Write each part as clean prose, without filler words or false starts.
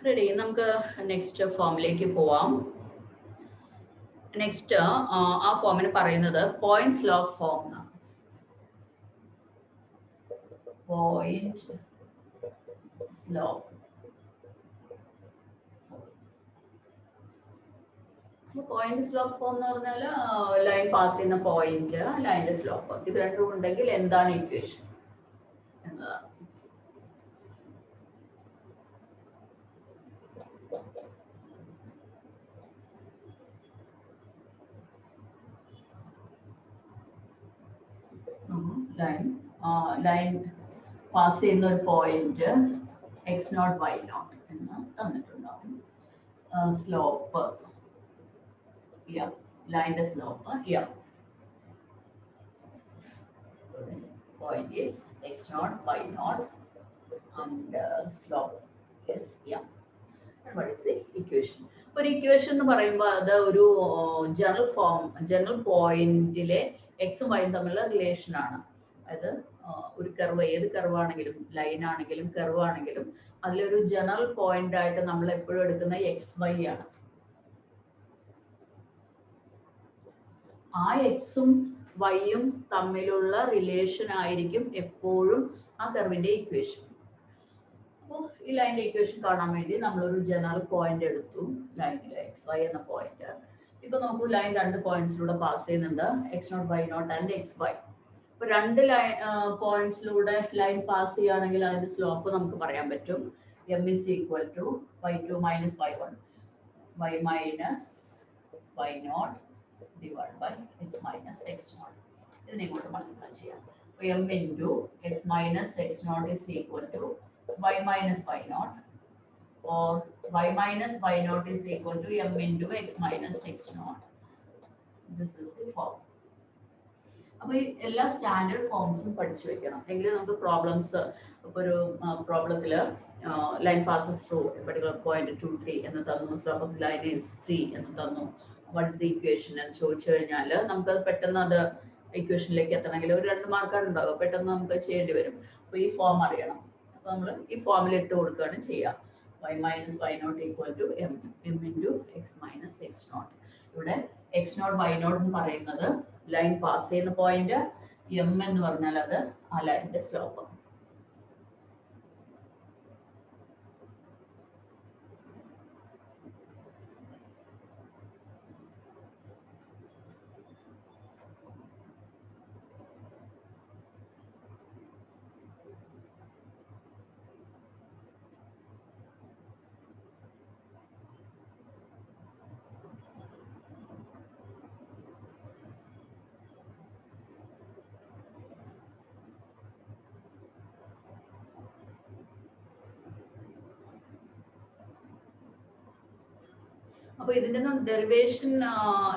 Ready. നമുക്ക് next ഫോമിലേക്ക് പോവാം. നെക്സ്റ്റ് ആ ഫോമിന് പറയുന്നത് പോയിന്റ് സ്ലോപ്പ് ഫോം എന്നാണ്. Point slope. Point slope form എന്ന് പറഞ്ഞാൽ ലൈൻ പാസ് ചെയ്യുന്ന പോയിന്റ്, ലൈനിന്റെ സ്ലോപ്പ്, ഇത് രണ്ടും ഉണ്ടെങ്കിൽ എന്താണ് ഇക്വേഷൻ എന്നതാണ്. ലൈൻ പാസ് ചെയ്യുന്ന ഒരു പോയിന്റ് x0 y0 എന്ന് തന്നിട്ടുണ്ടാവും. സ്ലോപ്പ് ലൈനിന്റെ slope point is x0 y0 and slope is and what is the equation? ഒരു ഇക്വേഷൻ എന്ന് പറയുമ്പോൾ അത് ഒരു ജനറൽ പോയിന്റിലെ എക്സും വൈയും തമ്മിലുള്ള റിലേഷൻ ആണ്. അതായത് ഒരു കർവ്, ഏത് കർവ് ആണെങ്കിലും, ലൈൻ ആണെങ്കിലും കർവ് ആണെങ്കിലും അതിലൊരു ജനറൽ പോയിന്റ് ആയിട്ട് നമ്മൾ എപ്പോഴും എടുക്കുന്ന എക്സ് വൈ ആണ്. ആ എക്സും വൈയും തമ്മിലുള്ള റിലേഷൻ ആയിരിക്കും എപ്പോഴും ആ കർവിന്റെ ഇക്വേഷൻ. അപ്പോൾ ഈ ലൈനിന്റെ ഇക്വേഷൻ കാണാൻ വേണ്ടി നമ്മളൊരു ജനറൽ പോയിന്റ് എടുത്തു, ലൈനിലെ എക്സ് വൈ എന്ന പോയിന്റ്. ഇപ്പൊ നോക്കൂ, ലൈൻ രണ്ട് പോയിന്റ്സിലൂടെ പാസ് ചെയ്യുന്നുണ്ട്, x0 y0 and X Y. അപ്പൊ രണ്ട് പോയിന്റ്സിലൂടെ ലൈൻ പാസ് ചെയ്യുകയാണെങ്കിൽ അതിന്റെ സ്ലോപ്പ് നമുക്ക് പറയാൻ പറ്റും. m is equal to y2 minus y1, y minus y0 divided by x minus x0. ഇതിനെ ഇങ്ങോട്ട് മൾട്ടിപ്ലൈ ചെയ്യാം. m into x minus x0 is equal to y minus y0, or y minus y0 is equal to m into x minus x0. This is the form. അപ്പോൾ ഈ എല്ലാ standard ഫോംസും പഠിച്ചു വെക്കണം, എങ്കിലും നമുക്ക് പ്രോബ്ലംസ്, ഇപ്പോൾ ഒരു പ്രോബ്ലത്തിൽ line passes through particular point 2 3 എന്ന് തന്നു, സ്ലോപ്പ് ഓഫ് ലൈൻ ഈസ് 3 എന്ന് തന്നു, വാട്ട് ഇസ് ദി ഇക്വേഷൻ എന്ന് ചോദിച്ചു കഴിഞ്ഞാൽ നമുക്കത് പെട്ടെന്ന് അത് ഇക്വേഷനിലേക്ക് എത്തണമെങ്കിൽ ഒരു 2 മാർക്കാണ് ഉണ്ടാവുക, പെട്ടെന്ന് നമുക്ക് ചെയ്യേണ്ടി വരും. അപ്പോൾ ഈ ഫോം അറിയണം. അപ്പോൾ നമ്മൾ ഈ ഫോമിൽ ഇട്ട് കൊടുക്കുകയാണ് ചെയ്യുക. y minus y0 equal to m into x minus x0. ഇവിടെ x0 y0 എന്ന് പറയുന്നത് ലൈൻ പാസ് ചെയ്യുന്ന പോയിന്റ്, m എന്ന് പറഞ്ഞാൽ അത് ആ ലൈനിന്റെ സ്ലോപ്പ്. അപ്പോൾ ഇതിൻ്റെ ഒന്നും ഡെറിവേഷൻ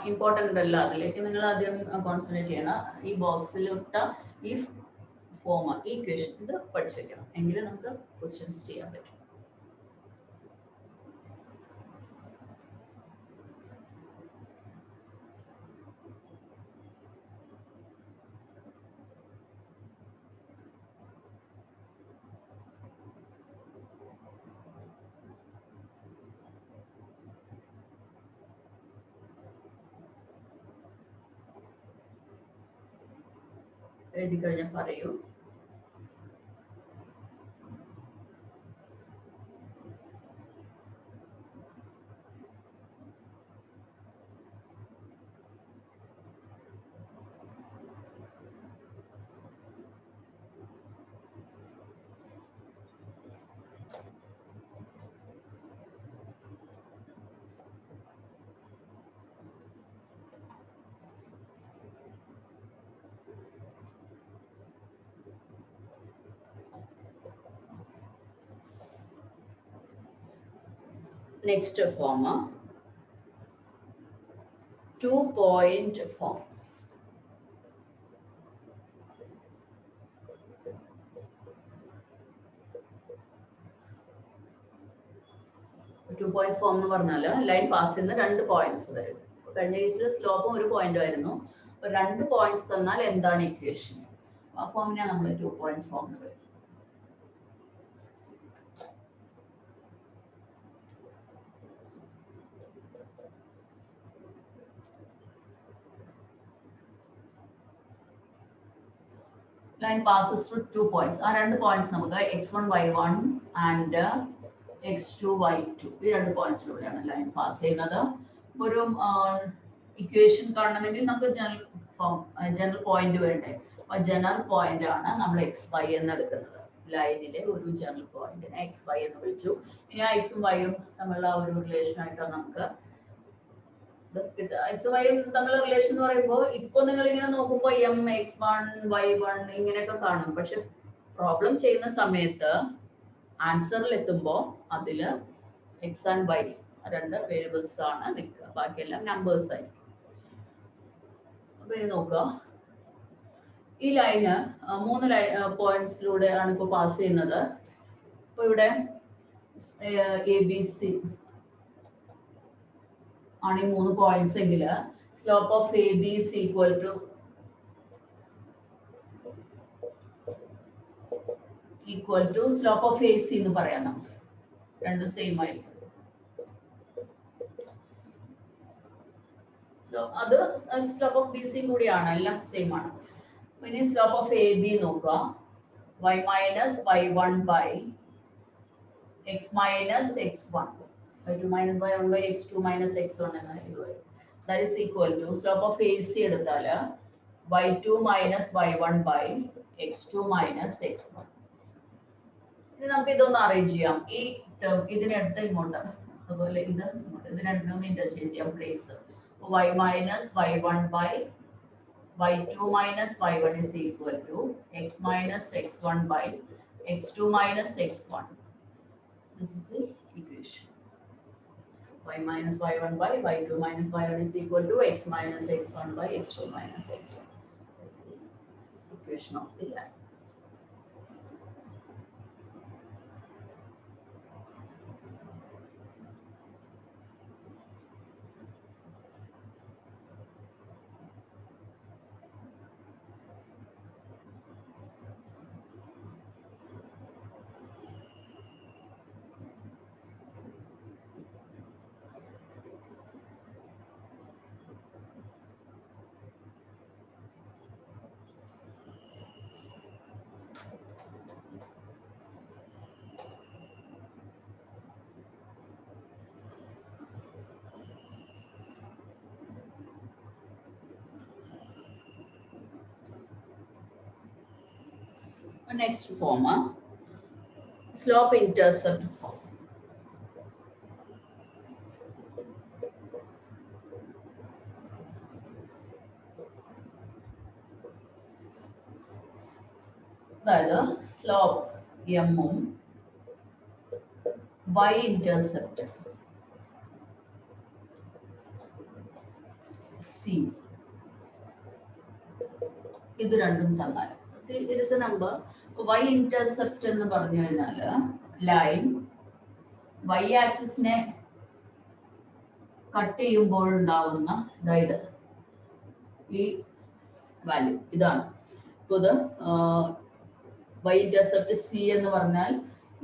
ഇമ്പോർട്ടൻ്റ് അല്ല, അതിലേക്ക് നിങ്ങൾ ആദ്യം കോൺസെൻട്രേറ്റ് ചെയ്യണം. ഈ ബോക്സിലിട്ട ഈ ഫോം, ഈ ഇക്വേഷൻ ഇത് പഠിച്ചു വെക്കണം, എങ്കിലും നമുക്ക് ക്വസ്റ്റ്യൻസ് ചെയ്യാൻ പറ്റും. എഴുതി കഴിഞ്ഞാൽ പറയൂ. Next form, 2-point form. Two-point form എന്ന് പറഞ്ഞാൽ ലൈൻ പാസ് ചെയ്യുന്ന 2 പോയിന്റ്സ് വരും. കഴിഞ്ഞ കേസിൽ സ്ലോപ്പും ഒരു പോയിന്റും ആയിരുന്നു. അപ്പോൾ 2 പോയിന്റ്സ് തന്നാൽ എന്താണ് ഇക്വേഷൻ? ആ ഫോമിനെ നമ്മൾ 2-point ഫോം എന്ന് പറയും. line passes through 2 points. ആ രണ്ട് പോയിന്റ്സ് നമുക്ക് x1 y1 and x2 y2 ഈ രണ്ട് പോയിന്റ്സിലൂടെയാണ് ലൈൻ പാസ് ചെയ്യുന്നത്. ഒരു ഇക്വേഷൻ കാണണമെങ്കിൽ നമുക്ക് ജനറൽ പോയിന്റ് വേണ്ടേ. അപ്പോൾ ജനറൽ പോയിന്റ് ആണ് നമ്മൾ xy എന്ന് എടുക്കുന്നത്. ലൈനിലെ ഒരു ജനറൽ പോയിന്റിനെ xy എന്ന് വിളിച്ചു. ഇനി ആ എക്സും വൈയും തമ്മിലുള്ള ഒരു റിലേഷൻ ആയിട്ടാണ് നമുക്ക് എക്സ് വൈ തമ്മിലുള്ള റിലേഷൻ എന്ന് പറയുമ്പോൾ ഇപ്പൊ നിങ്ങൾ ഇങ്ങനെ നോക്കുമ്പോൾ x1 y1 ഇങ്ങനെയൊക്കെ കാണും. പക്ഷെ പ്രോബ്ലം ചെയ്യുന്ന സമയത്ത് ആൻസറിൽ എത്തുമ്പോൾ അതില് എക്സ് ആൻഡ് വൈ രണ്ട് വേരിയബിൾസ് ആണ് നിൽക്കുക, ബാക്കിയെല്ലാം നമ്പേഴ്സ് ആയിരിക്കും. അപ്പൊ ഇനി നോക്കുക, ഈ ലൈന് 3 പോയിന്റ്സിലൂടെയാണ് ഇപ്പൊ പാസ് ചെയ്യുന്നത്. അപ്പൊ ഇവിടെ ABC ആണ് ഈ 3 പോയിന്റ്സ് എങ്കിൽ slope of AB is equal to slope of AC എന്ന് പറയാം. നമുക്ക് രണ്ടും സെയിം ആയിരിക്കും. അത് സ്ലോപ്പ് ഓഫ് BC കൂടിയാണ്, എല്ലാം സെയിം ആണ്. ഇനി സ്ലോപ്പ് ഓഫ് AB നോക്കുക, y minus y1 by x minus x1, y2 minus y1 by x2 minus x1 എന്ന് ഇത് വരും. That is equal to slope of AC എടുത്താൽ y2 minus y1 by x2 minus x1. ഇനി നമുക്ക് ഇതൊന്ന് arrange ചെയ്യാം. ഈ ടേം ഇതിനടുത്ത് ഇങ്ങോട്ട്, അതുപോലെ ഇത് ഇങ്ങോട്ട്, ഇത് രണ്ടിനും ഇന്റർചേഞ്ച് ചെയ്യാം place. y minus y1 by y2 minus y1 is equal to x minus x1 by x2 minus x1. This is the equation. Y minus y1 by y2 minus y1 is equal to x minus x1 by x2 minus x1. That's the equation of the line. Next form, slope intercept form. അതായത് slope m ഉം y intercept c ഇത് രണ്ടും തന്നാൽ it is a number. Y intercept എന്ന് പറഞ്ഞു കഴിഞ്ഞാൽ line y ആക്സിസിനെ cut ചെയ്യുമ്പോൾ ഉണ്ടാവുന്ന, അതായത് ഈ വാല്യൂ ഇതാണ്. ഇപ്പോൾ ഇത് y intercept c എന്ന് പറഞ്ഞാൽ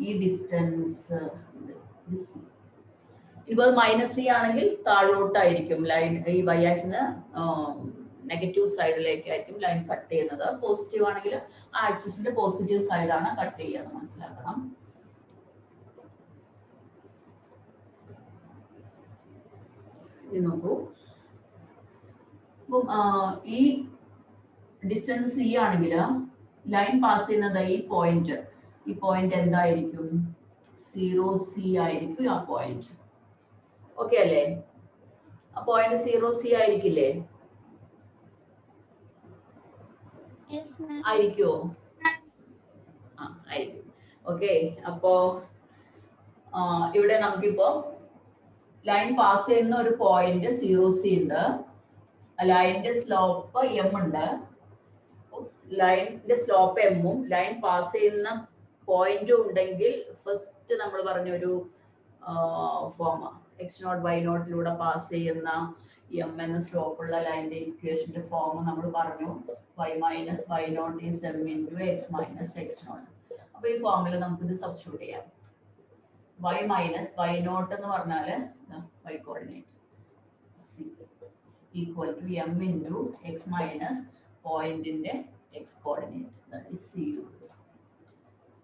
ഈ ഡിസ്റ്റൻസ് ഇപ്പോൾ മൈനസ് c ആണെങ്കിൽ താഴോട്ടായിരിക്കും ലൈൻ, ഈ y ആക്സിന് നെഗറ്റീവ് സൈഡിലേക്കായിരിക്കും ലൈൻ കട്ട് ചെയ്യുന്നത്. പോസിറ്റീവ് ആണെങ്കിൽ ആ ആക്സിസിന്റെ പോസിറ്റീവ് സൈഡാണ് കട്ട് ചെയ്യുക, മനസ്സിലാക്കണം. നോക്കൂ, അപ്പം ഈ ഡിസ്റ്റൻസ് c ആണെങ്കിൽ ലൈൻ പാസ് ചെയ്യുന്നത് ഈ പോയിന്റ് എന്തായിരിക്കും? 0C ആയിരിക്കും ആ പോയിന്റ്. ഓക്കെ അല്ലേ? ആ പോയിന്റ് 0C ആയിരിക്കില്ലേ? ആയിരിക്കുമോ? ആയിരിക്കും. ഓക്കെ, അപ്പോ ഇവിടെ നമുക്കിപ്പോ ലൈൻ പാസ് ചെയ്യുന്ന ഒരു പോയിന്റ് 0C ഉണ്ട്, ലൈനിന്റെ സ്ലോപ്പ് m ഉണ്ട്. ലൈനിന്റെ സ്ലോപ്പ് m ഉം ലൈൻ പാസ് ചെയ്യുന്ന പോയിന്റും ഉണ്ടെങ്കിൽ ഫസ്റ്റ് നമ്മൾ പറഞ്ഞൊരു ഫോം x0 y0 പാസ് ചെയ്യുന്ന m എന്ന സ്ലോപ്പ് ഉള്ള ലൈനിന്റെ ഇക്വേഷന്റെ ഫോം നമ്മൾ പറഞ്ഞു. y minus y0 is m into x minus x0. അപ്പൊ ഈ ഫോമിൽ നമുക്ക് ഇത് സബ്സ്റ്റിറ്റ്യൂട്ട് ചെയ്യാം. y മൈനസ് y0 എന്ന് പറഞ്ഞാല് y coordinate c equal to m into x minus പോയിന്റിന്റെ x coordinate, that is c.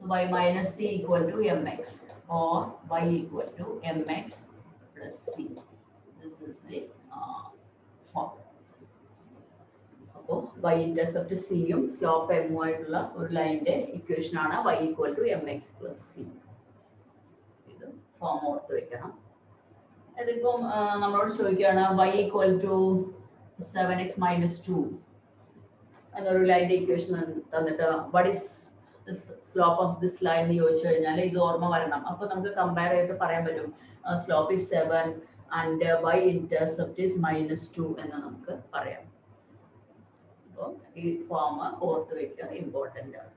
Y minus c equal to mx, or y equal to mx plus c. This is the form. അപ്പോൾ y intercept സിയും slope എമ്മും ആയിട്ടുള്ള ഒരു ലൈനിന്റെ equation ആണ് y equal to m x plus c. ഇത് form ഓർത്ത് വെക്കണം. ഇതിപ്പം നമ്മളോട് ചോദിക്കുകയാണ് y equal to 7x minus 2 എന്നൊരു ലൈനിന്റെ ഇക്വേഷൻ തന്നിട്ട് what is slope of this line എന്ന് ചോദിച്ചു കഴിഞ്ഞാൽ ഇത് ഓർമ്മ വരണം. അപ്പൊ നമുക്ക് കമ്പയർ ചെയ്ത് പറയാൻ പറ്റും slope is 7 and y intercept is -2 എന്ന് നമുക്ക് പറയാം. അപ്പോൾ ഈ ഫോം ഓർത്ത് വെക്കുക, ഇമ്പോർട്ടൻ്റ് ആണ്.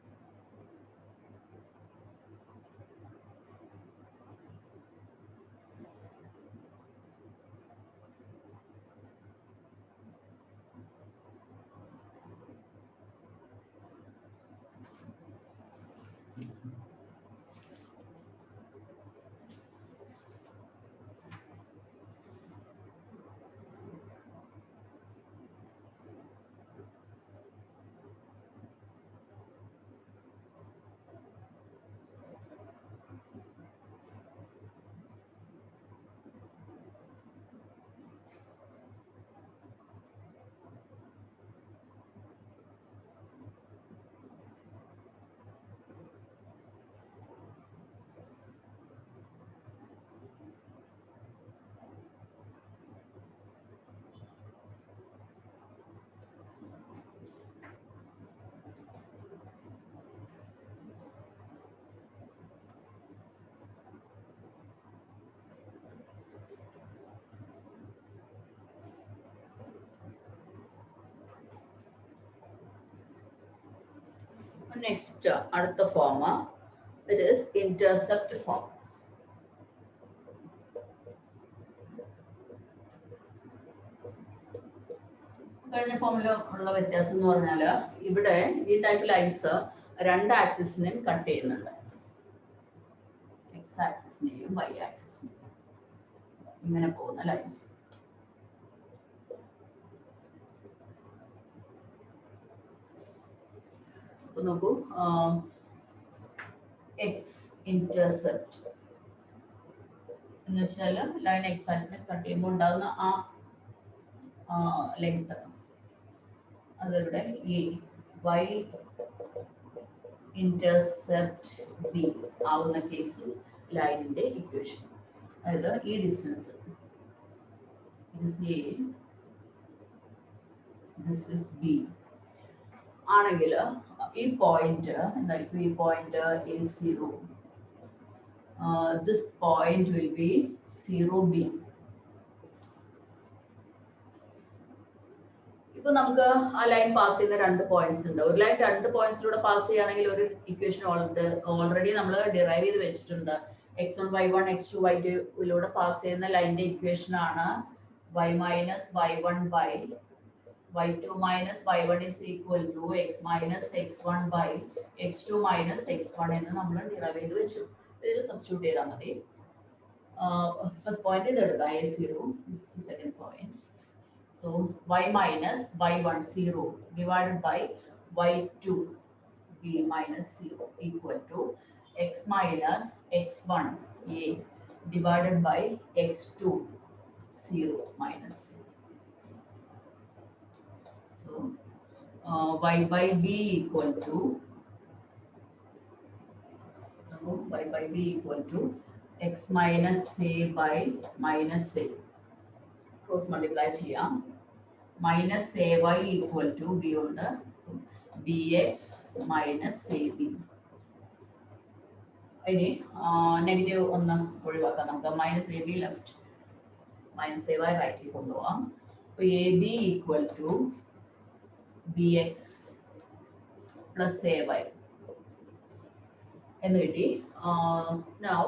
Next, അടുത്ത form it is intercept form. കഴിഞ്ഞ ഫോമിൽ ഉള്ള വ്യത്യാസം എന്ന് പറഞ്ഞാൽ ഇവിടെ ഈ ടൈപ്പ് ലൈൻസ് രണ്ട് ആക്സിസിനെയും കട്ട് ചെയ്യുന്നുണ്ട്. എക്സ് ആക്സിസിനെയും വൈ ആക്സിസിനെയും ഇങ്ങനെ പോകുന്ന ലൈൻസ്. അപ്പൊ നോക്കൂ, എക്സ് ഇന്റർസെപ്റ്റ് എന്ന് വെച്ചാൽ ലൈൻ എക്സ് ആക്സിനെ കട്ട് ചെയ്യുമ്പോൾ ഉണ്ടാകുന്ന ആ ലെങ്ത്, അതിവിടെ ഈ വൈ ഇന്റർസെപ്റ്റ് ബി ആവുന്ന കേസിൽ ലൈനിന്റെ ഇക്വേഷൻ, അതായത് ഈ ഡിസ്റ്റൻസ് ദിസ് ഇസ് ബി ആണെങ്കിൽ ഈ പോയിന്റ് എന്തായിരിക്കും? ഈ point A0, this point will be 0B. ഇപ്പൊ നമുക്ക് ആ ലൈൻ പാസ് ചെയ്യുന്ന രണ്ട് പോയിന്റ്സ് ഉണ്ട്. ഒരു ലൈൻ രണ്ട് പോയിന്റ്സിലൂടെ പാസ് ചെയ്യുകയാണെങ്കിൽ ഒരു ഇക്വേഷൻ ഓൾറെഡി നമ്മൾ ഡിറൈവ് ചെയ്ത് വെച്ചിട്ടുണ്ട്. x1 y1 x2 y2 pass ചെയ്യുന്ന ലൈനിന്റെ ഇക്വേഷൻ ആണ് y minus y1 by y2 minus y1 is equal to x minus x1 by x2 minus x1 എന്ന് നമ്മൾ ഡിറൈവ് ചെയ്ത് വെച്ചു. ഇതിൽ സബ്സ്റ്റിറ്റ്യൂട്ട് ചെയ്താൽ മതി. ഫസ്റ്റ് പോയിന്റ് ഇത് എടുക്കാം, A0, this is the second point. So y minus y1 0 divided by y2 b minus 0 equal to x minus x1 a divided by x2 0 minus 0. So y by b equal to x minus a by minus a. Cross multiply ചെയ്യാം. Minus ay equal to b ഉണ്ട്, bx minus ab. ഇനി negative ഒന്ന് ഒഴിവാക്കാം, നമുക്ക് minus a b left, minus a y റൈറ്റിൽ കൊണ്ടുപോകാം. അപ്പോൾ a b equal to b x plus a y എന്ന് കിട്ടി. Now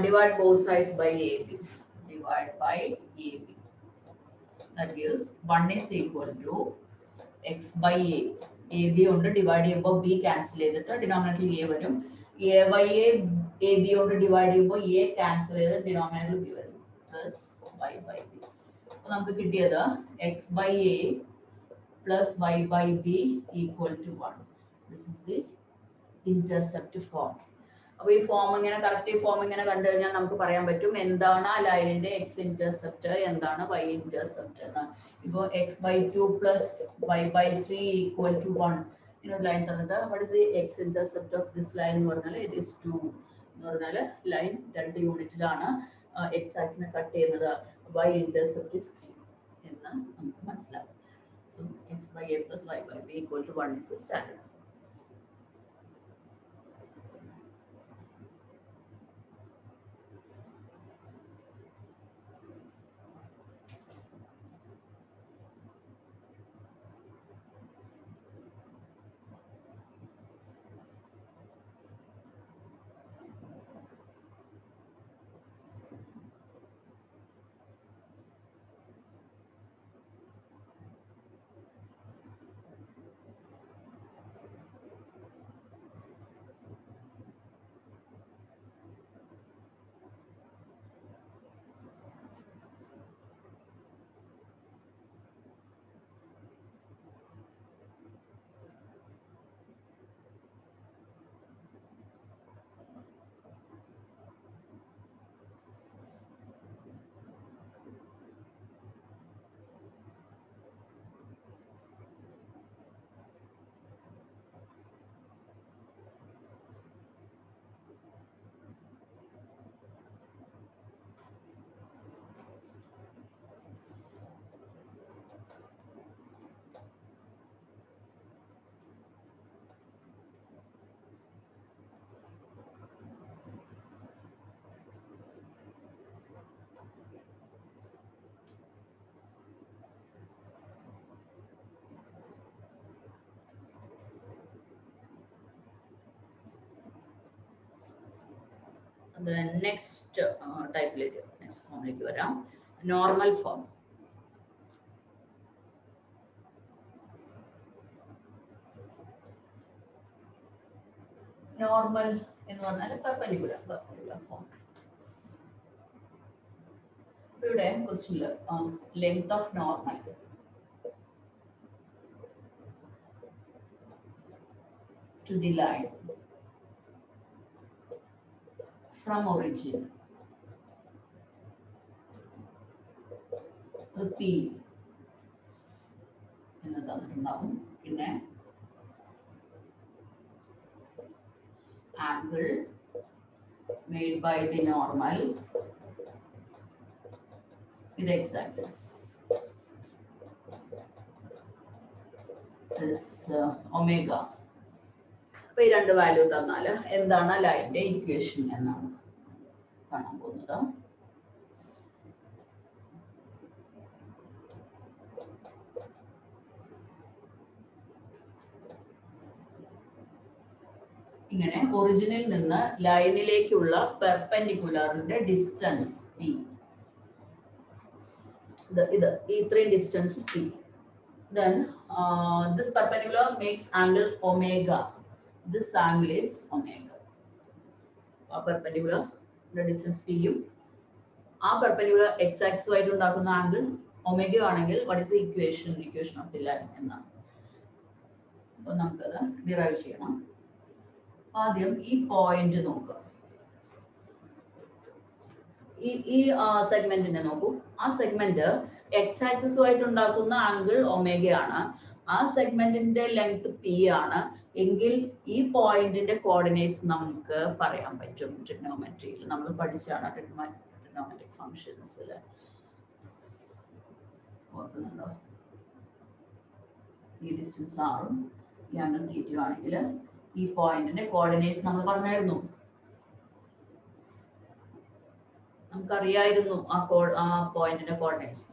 divide both sides by a b, divide by a b. That gives 1 is equal to x by a. A b കൊണ്ട് divide ചെയ്യുമ്പോൾ b cancel ചെയ്തിട്ട് ഡിനോമിനേറ്ററിൽ a വരും. a by a b കൊണ്ട് divide ചെയ്യുമ്പോൾ a cancel ചെയ്ത് ഡിനോമിനേറ്ററിൽ b വരും, പ്ലസ് y by b. അപ്പോൾ നമുക്ക് കിട്ടിയത് x by a plus y by b equal to 1. This is the intercept form. അപ്പോൾ ഈ ഫോം ഇങ്ങനെ കറക്റ്റ് ഫോം ഇങ്ങനെ കണ്ടു കഴിഞ്ഞാൽ നമുക്ക് പറയാൻ പറ്റും എന്താണ് ആ ലൈനിന്റെ എക്സ് ഇന്റർസെപ്റ്റ് എന്താണ് വൈ ഇന്റർസെപ്റ്റ് എന്ന്. ഇപ്പോൾ x/2 plus y/3 equal to 1 ഇങ്ങനെ ലൈൻ തന്നിട്ട് what is the x intercept of this line എന്ന് പറഞ്ഞാൽ it is 2 എന്ന് പറഞ്ഞാൽ ലൈൻ 2 യൂണിറ്റിലാണ് എക്സ് ആക്സിനെ കട്ട് ചെയ്യുന്നത്. y intercept is 3 എന്ന് നമുക്ക് മനസ്സിലാവും. So x/a plus y/b equal to 1 is the standard. The next type next form like varam normal form. Normal എന്ന് പറഞ്ഞാൽ perpendicular form. ഇവിടെ ക്വസ്റ്റ്യനിൽ length of normal to the line from origin P എന്ന് തന്നിട്ടുണ്ടാവും. പിന്നെ angle made by the normal with x-axis is omega. അപ്പോൾ ഈ രണ്ട് value തന്നാൽ എന്താണ് ലൈനിന്റെ ഇക്വേഷൻ എന്നാണ് കാണാൻ പോകുന്നത്. ഇങ്ങനെ ഒറിജിനിൽ നിന്ന് ലൈനിലേക്കുള്ള പെർപെൻഡിക്കുലറിന്റെ ഡിസ്റ്റൻസ് p. ഇത് ഇത്രയും distance p. Then this perpendicular makes angle omega. This angle is omega. Perpendicular the distance p യും ആ perpendicular x axis ആയിട്ട് ഉണ്ടാക്കുന്ന ആംഗിൾ ഒമേഗ ആണെങ്കിൽ what is the equation of the line എന്നാണ്. അപ്പോൾ നമുക്കത് ഡിറൈവ് ചെയ്യണം. ആദ്യം ഈ പോയിന്റ് നോക്കുക. ഈ സെഗ്മെന്റിനെ നോക്കൂ. ആ സെഗ്മെന്റ് എക്സ് ആക്സിസുമായിട്ട് ഉണ്ടാക്കുന്ന ആംഗിൾ ഒമേഗയാണ്. ആ സെഗ്മെന്റിന്റെ ലെങ്ത് പി ആണ് എങ്കിൽ ഈ പോയിന്റിന്റെ കോർഡിനേറ്റ്സ് നമുക്ക് പറയാൻ പറ്റും. ട്രിഗ്നോമെട്രിയിൽ നമ്മൾ പഠിച്ചാണ് ട്രിഗ്നോമെട്രിക് ഫംഗ്ഷൻസിൽ. ഓർക്കുന്നുണ്ടോ? ഈ ഡിസ്റ്റൻസ് ആറും ഈ ആംഗിൾ തീറ്റയും ആണെങ്കിൽ ഈ പോയിന്റിന്റെ കോർഡിനേറ്റ്സ് നമ്മൾ പറഞ്ഞായിരുന്നു. നമുക്കറിയായിരുന്നു ആ പോയിന്റിന്റെ കോർഡിനേറ്റ്സ്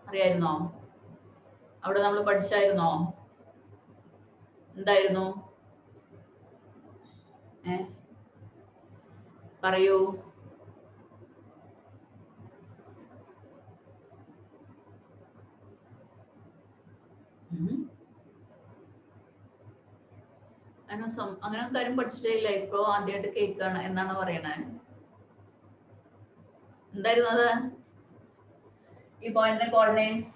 അറിയായിരുന്നോ? അവിടെ നമ്മൾ പഠിച്ചായിരുന്നോ? എന്തായിരുന്നു? പറയൂ. അങ്ങനെ കാര്യം പഠിച്ചിട്ടില്ല. ഇപ്പൊ ആദ്യമായിട്ട് കേൾക്കാണ് എന്നാണ് പറയണേ. എന്തായിരുന്നു അത്? ഈ പോയിന്റിന്റെ കോർഡിനേറ്റ്സ്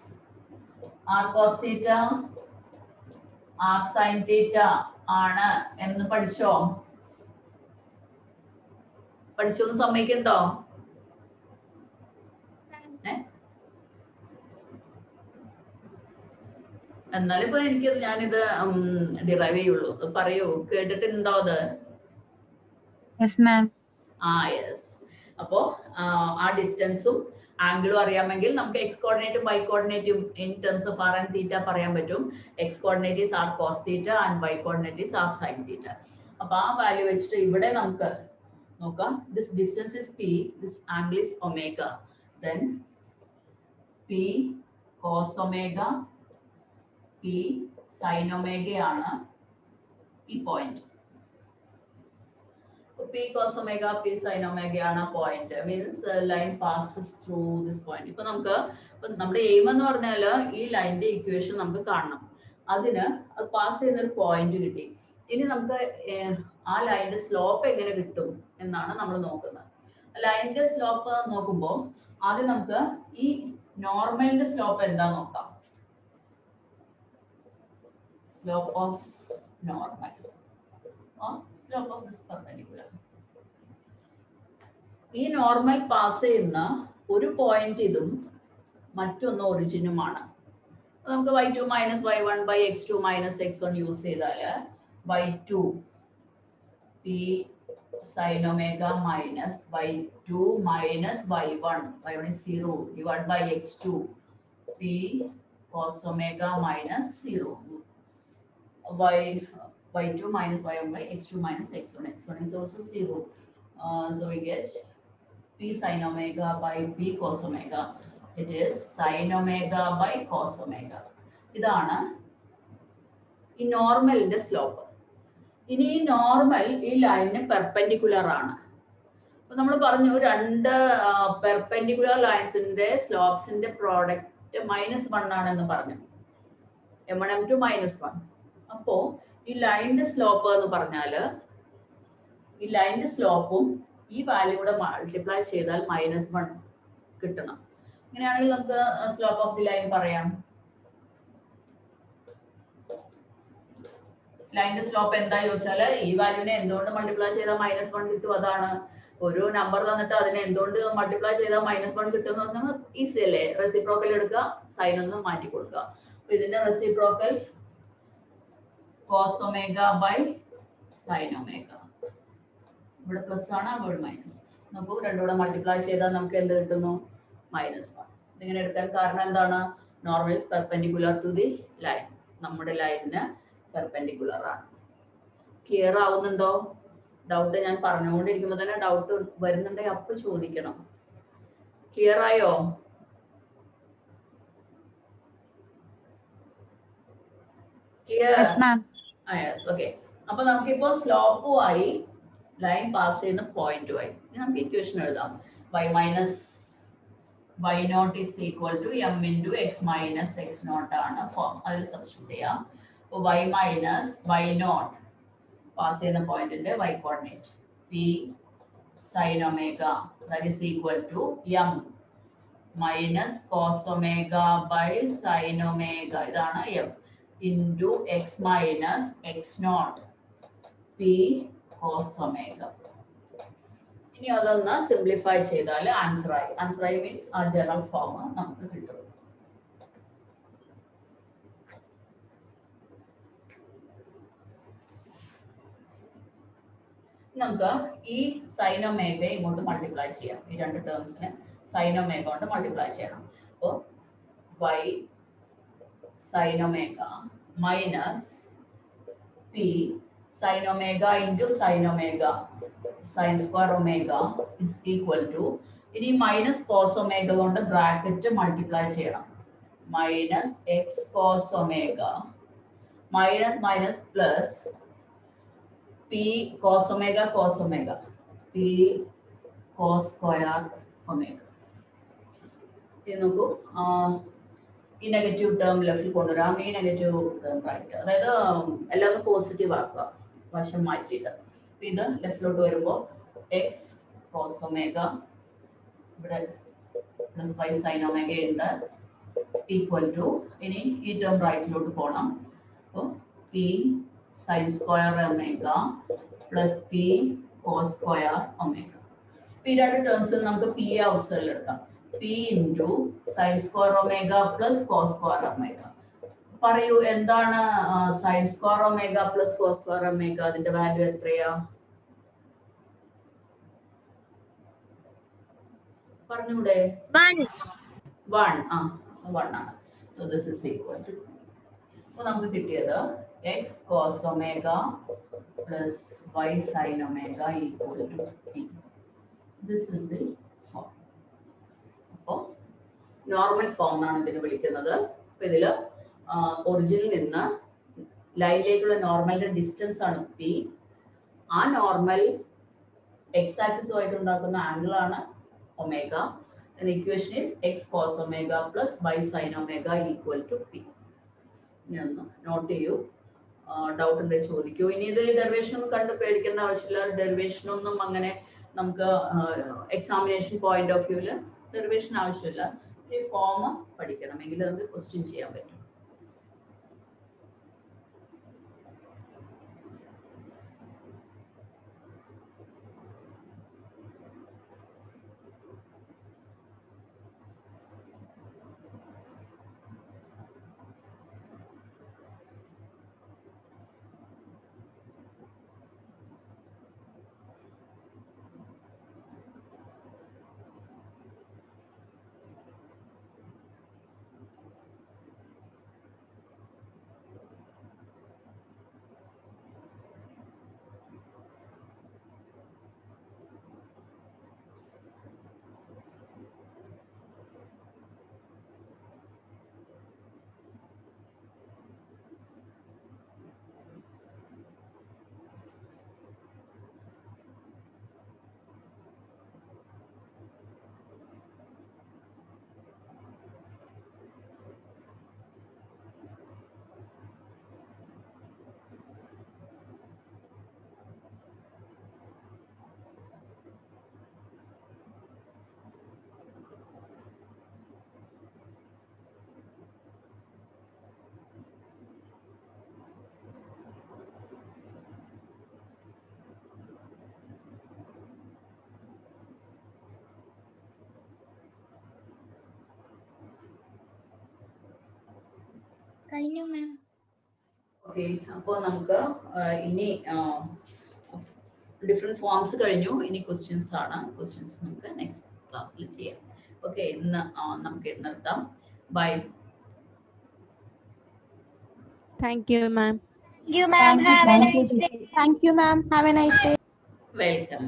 r cos തീറ്റ r sin തീറ്റ ആണ് എന്ന് പഠിച്ചോ? പഠിച്ചോന്ന് സമ്മതിക്കണ്ടോ? എന്നാലും ഇപ്പൊ എനിക്കത് ഞാനിത് ഡിറൈവ് ചെയ്യുള്ളൂ. പറയൂ, കേട്ടിട്ടുണ്ടോ അത്? യെസ്. അപ്പോ ആ ഡിസ്റ്റൻസും ആംഗിളും അറിയാമെങ്കിൽ നമുക്ക് എക്സ് കോർഡിനേറ്റും വൈ കോർഡിനേറ്റും in terms of r and theta പറയാൻ പറ്റും. X coordinate is r cos theta and y coordinate is r sine theta. അപ്പൊ ആ വാല്യൂ വെച്ചിട്ട് ഇവിടെ നമുക്ക് നോക്കാം. This distance is p, this angle is omega, then p cos omega p sine omega ആണ് ഈ point. P cos omega P sin omega ആണ് point, means line passes through this point. ഇപ്പൊ നമുക്ക് നമ്മുടെ എയിം എന്ന് പറഞ്ഞാൽ ഈ ലൈനിന്റെ ഇക്വേഷൻ നമുക്ക് കാണണം. അതിന് അത് പാസ് ചെയ്യുന്ന ഒരു പോയിന്റ് കിട്ടി. ഇനി നമുക്ക് ആ ലൈനിന്റെ സ്ലോപ്പ് എങ്ങനെ കിട്ടും എന്നാണ് നമ്മൾ നോക്കുന്നത്. ലൈനിന്റെ സ്ലോപ്പ് നോക്കുമ്പോൾ ആദ്യം നമുക്ക് ഈ നോർമലിന്റെ സ്ലോപ്പ് എന്താ നോക്കാം. Slope of normal slope of this perpendicular. ഈ നോർമൽ പാസ് ചെയ്യുന്ന ഒരു പോയിന്റ് ഇതും മറ്റൊന്ന് ഒറിജിനുമാണ്. നമുക്ക് y2 minus y1 by x2 minus x1 use ചെയ്താൽ y2 p sin omega minus y2 minus y1 is 0 divided by x2 p cos omega minus 0 y2 minus y1 by x2 minus x1. x1 is also 0. So we get p sin omega by p cos omega. It is sin omega by cos omega. ഇതാണ് ഈ നോർമലിന്റെ slope. ഇനി ഈ normal ഈ ലൈനിന് perpendicular ആണ്. അപ്പൊ നമ്മൾ പറഞ്ഞു രണ്ട് പെർപെൻഡിക്കുലർ ലൈൻസിന്റെ സ്ലോപ്സിന്റെ പ്രോഡക്റ്റ് -1 ആണെന്ന് പറഞ്ഞു. m1 m2 -1. അപ്പോ ഈ ലൈനിന്റെ സ്ലോപ്പ് എന്ന് പറഞ്ഞാല് ഈ ലൈനിന്റെ സ്ലോപ്പും ഈ വാല്യൂ കൂടെ മൾട്ടിപ്ലൈ ചെയ്താൽ -1 കിട്ടണം. അങ്ങനെയാണെങ്കിൽ നമുക്ക് സ്ലോപ്പ് ഓഫ് ദി ലൈൻ പറയാം. ലൈനിന്റെ സ്ലോപ്പ് എന്താ ചോദിച്ചാല് ഈ വാല്യൂനെ എന്തുകൊണ്ട് മൾട്ടിപ്ലൈ ചെയ്താൽ -1 കിട്ടും. അതാണ് ഒരു നമ്പർ തന്നിട്ട് അതിനെ എന്തുകൊണ്ട് മൾട്ടിപ്ലൈ ചെയ്താൽ -1 കിട്ടും എന്ന് പറഞ്ഞാൽ ഈസി അല്ലേ. റെസിപ്രോക്കൽ എടുക്കുക, സൈൻ ഒന്ന് മാറ്റി കൊടുക്കുക. അപ്പൊ ഇതിന്റെ reciprocal cos omega by sin omega. ഇവിടെ പ്ലസ് ആണ്, അവിടെ മൈനസ്. നമുക്ക് രണ്ടും കൂടെ മൾട്ടിപ്ലൈ ചെയ്താൽ നമുക്ക് എന്ത് കിട്ടുന്നു? -1. ഇതിങ്ങനെ എടുക്കാൻ കാരണം എന്താണ്? Normal is perpendicular to the line. നമ്മുടെ ലൈനിന് പെർപെൻഡിക്കുലർ ആണ്. ക്ലിയർ ആവുന്നുണ്ടോ? ഡൗട്ട് ഞാൻ പറഞ്ഞുകൊണ്ടിരിക്കുമ്പോൾ തന്നെ ഡൗട്ട് വരുന്നുണ്ടെങ്കിൽ അപ്പൊ ചോദിക്കണം. ക്ലിയർ ആയോ? ഓക്കെ. അപ്പൊ നമുക്കിപ്പോ സ്ലോപ്പുമായി ലൈൻ പാസ് ചെയ്യുന്ന പോയിന്റുമായി നമുക്ക് ഇക്വേഷൻ എഴുതാം. y minus y0 is equal to m into x minus x0 ആണ് ഫോം. അതിൽ സബ്സ്റ്റിറ്റ്യൂട്ട് ചെയ്യാം. അപ്പൊ y മൈനസ് y0 പാസ് ചെയ്യുന്ന പോയിന്റിന്റെ y coordinate p sin omega that is equal to m minus cos omega by sin omega, ഇതാണ് m, into x minus x0 p cos omega. ഇനി അതൊന്ന് simplify ചെയ്താൽ answer ആയി. Answer ആയി means ആ general form നമുക്ക് കിട്ടും. നമുക്ക് ഈ സൈൻ ഒമേഗ ഇങ്ങോട്ട് മൾട്ടിപ്ലൈ ചെയ്യാം. ഈ രണ്ട് ടേംസിനെ സൈൻ ഒമേഗ കൊണ്ട് മൾട്ടിപ്ലൈ ചെയ്യണം. അപ്പോൾ y sin omega minus p sin omega into sin omega sin square omega is equal to, ഇനി മൈനസ് കോസ് ഒമേഗ കൊണ്ട് ബ്രാക്കറ്റ് മൾട്ടിപ്ലൈ ചെയ്യണം. Minus x cos omega minus minus plus p cos omega cos omega p cos square omega. ഇത് നോക്കൂ, ഈ negative term ലെഫ്റ്റിൽ കൊണ്ടുവരാം, ഈ negative term right. അതായത് എല്ലാവരും പോസിറ്റീവ് ആക്കുക, വശം മാറ്റിയിട്ട്. ഇത് ലെഫ്റ്റിലോട്ട് വരുമ്പോൾ എക്സ് കോസ് ഒമേഗ, ഇവിടെ പ്ലസ് y സൈൻ ഒമേഗ ഉണ്ട് ഈക്വൽ ടു ഇനി ഈ ടേം റൈറ്റിലോട്ട് പോകണം. അപ്പോൾ p sine square omega plus p cos square omega. ഈ രണ്ട് ടേംസ് നമുക്ക് പി ഔട്ട് സൈഡിൽ എടുക്കാം. P into sine square omega plus cos square omega. പറയൂ എന്താണ് sine square omega plus cos square omega? അതിന്റെ വാല്യൂ എത്രയാ? പറഞ്ഞൂടെ? 1 ആണ്. So this is equal to. അപ്പോൾ നമുക്ക് കിട്ടിയത് x cos omega plus y sin omega equal to p. This is the form. അപ്പോൾ നോർമൽ ഫോം ആണ് ഇതിനെ വിളിക്കുന്നത്. അപ്പോൾ ഇതിൽ ഒറിജിനിൽ നിന്ന് ലൈനിലേക്കുള്ള നോർമലിന്റെ ഡിസ്റ്റൻസ് ആണ് p. ആ നോർമൽ x ആക്സിസുമായിട്ട് ഉണ്ടാക്കുന്ന ആംഗിൾ ആണ് omega. The equation is x cos omega plus y sin omega equal to p. Note ചെയ്യൂ. ഡൗട്ട് ഉണ്ടെങ്കിൽ ചോദിക്കൂ. ഇനി ഇത് ഡെറിവേഷൻ ഒന്നും കണ്ട് പേടിക്കേണ്ട ആവശ്യമില്ല. ഡെറിവേഷൻ ഒന്നും അങ്ങനെ നമുക്ക് എക്സാമിനേഷൻ പോയിന്റ് ഓഫ് വ്യൂല് ഡെറിവേഷൻ ആവശ്യമില്ല. ഈ ഫോം പഠിക്കണമെങ്കിൽ നമുക്ക് ക്വസ്റ്റ്യൻ ചെയ്യാൻ പറ്റും. കഴിഞ്ഞു മാം. ഓക്കെ, അപ്പോൾ നമുക്ക് ഇനി ഡിഫറെന്റ് ഫോംസ് കഴിഞ്ഞു. ഇനി ക്വസ്റ്റ്യൻസ് ആണ്. ക്വസ്റ്റ്യൻസ് നമുക്ക് നെക്സ്റ്റ് ക്ലാസ്സിൽ ചെയ്യാം. ഓക്കെ, ഇന്ന് നമുക്ക് നിർത്താം. By. Thank you, ma'am. Thank you, ma'am. Have a nice day. Thank you, ma'am. Have a nice day. Welcome.